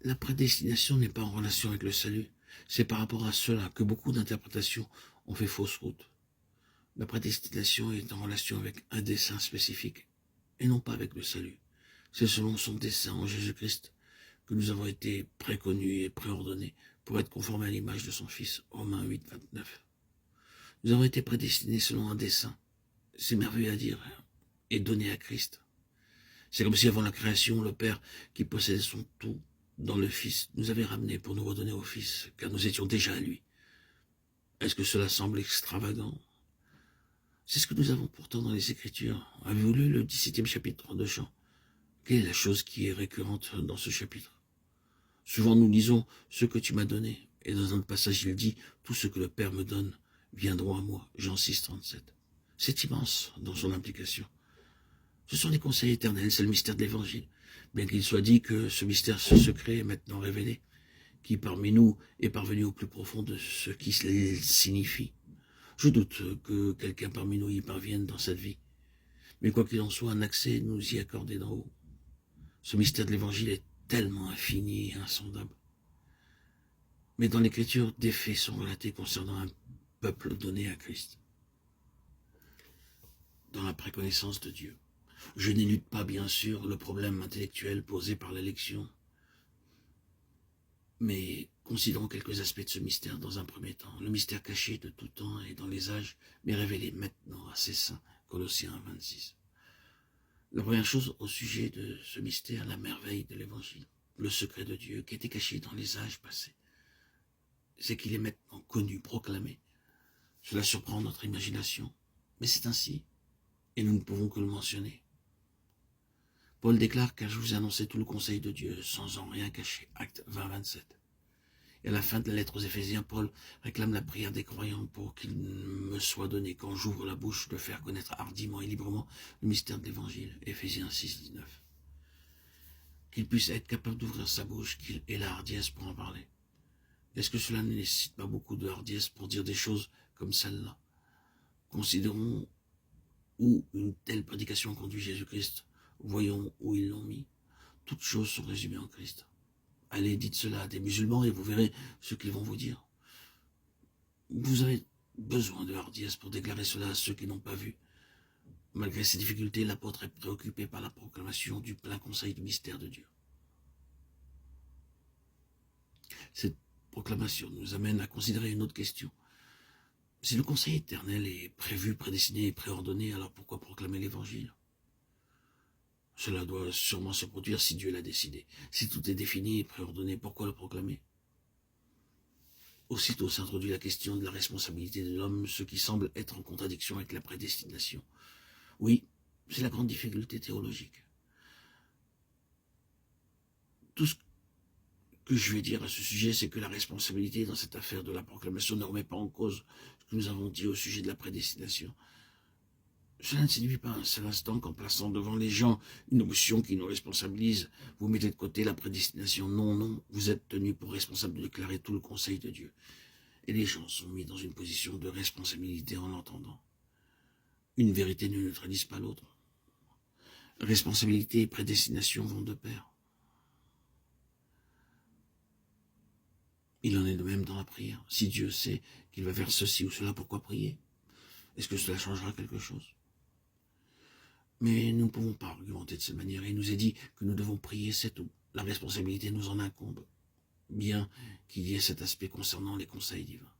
La prédestination n'est pas en relation avec le salut. C'est par rapport à cela que beaucoup d'interprétations ont fait fausse route. La prédestination est en relation avec un dessein spécifique, et non pas avec le salut. C'est selon son dessein en Jésus-Christ que nous avons été préconnus et préordonnés pour être conformes à l'image de son Fils, Romains 8, 29. Nous avons été prédestinés selon un dessein. C'est merveilleux à dire, et donné à Christ. C'est comme si avant la création, le Père, qui possédait son tout dans le Fils, nous avait ramenés pour nous redonner au Fils, car nous étions déjà à lui. Est-ce que cela semble extravagant? C'est ce que nous avons pourtant dans les Écritures. Avez-vous lu le 17e chapitre de Jean? Quelle est la chose qui est récurrente dans ce chapitre? Souvent nous lisons ce que tu m'as donné, et dans un autre passage il dit, tout ce que le Père me donne viendront à moi, Jean 6, 37. C'est immense dans son implication. Ce sont des conseils éternels, c'est le mystère de l'Évangile. Bien qu'il soit dit que ce mystère secret est maintenant révélé, qui parmi nous est parvenu au plus profond de ce qui signifie. Je doute que quelqu'un parmi nous y parvienne dans cette vie. Mais quoi qu'il en soit, un accès nous y accordé d'en haut. Ce mystère de l'Évangile est tellement infini et insondable. Mais dans l'Écriture, des faits sont relatés concernant un peuple donné à Christ, dans la préconnaissance de Dieu. Je n'élude pas, bien sûr, le problème intellectuel posé par l'élection, mais considérons quelques aspects de ce mystère dans un premier temps. Le mystère caché de tout temps et dans les âges, mais révélé maintenant à ses saints, Colossiens 1, 26. La première chose au sujet de ce mystère, la merveille de l'Évangile, le secret de Dieu qui était caché dans les âges passés, c'est qu'il est maintenant connu, proclamé. Cela surprend notre imagination, mais c'est ainsi, et nous ne pouvons que le mentionner. Paul déclare, car je vous ai annoncé tout le conseil de Dieu, sans en rien cacher. Acte 20, 27. Et à la fin de la lettre aux Éphésiens, Paul réclame la prière des croyants pour qu'il me soit donné, quand j'ouvre la bouche, de faire connaître hardiment et librement le mystère de l'Évangile. Éphésiens 6, 19. Qu'il puisse être capable d'ouvrir sa bouche, qu'il ait la hardiesse pour en parler. Est-ce que cela ne nécessite pas beaucoup de hardiesse pour dire des choses comme celle-là? Considérons où une telle prédication conduit Jésus-Christ. Voyons où ils l'ont mis. Toutes choses sont résumées en Christ. Allez, dites cela à des musulmans et vous verrez ce qu'ils vont vous dire. Vous avez besoin de hardiesse pour déclarer cela à ceux qui n'ont pas vu. Malgré ces difficultés, l'apôtre est préoccupé par la proclamation du plein conseil du mystère de Dieu. Cette proclamation nous amène à considérer une autre question. Si le conseil éternel est prévu, prédestiné et préordonné, alors pourquoi proclamer l'Évangile? Cela doit sûrement se produire si Dieu l'a décidé. Si tout est défini et préordonné, pourquoi le proclamer? Aussitôt s'introduit la question de la responsabilité de l'homme, ce qui semble être en contradiction avec la prédestination. Oui, c'est la grande difficulté théologique. Tout ce que je vais dire à ce sujet, c'est que la responsabilité dans cette affaire de la proclamation ne remet pas en cause ce que nous avons dit au sujet de la prédestination. Cela ne signifie pas un seul instant qu'en plaçant devant les gens une option qui nous responsabilise, vous mettez de côté la prédestination. Non, non, vous êtes tenu pour responsable de déclarer tout le conseil de Dieu. Et les gens sont mis dans une position de responsabilité en l'entendant. Une vérité ne neutralise pas l'autre. Responsabilité et prédestination vont de pair. Il en est de même dans la prière. Si Dieu sait qu'il va faire ceci ou cela, pourquoi prier? Est-ce que cela changera quelque chose? Mais nous ne pouvons pas argumenter de cette manière. Il nous est dit que nous devons prier, c'est tout. La responsabilité nous en incombe, bien qu'il y ait cet aspect concernant les conseils divins.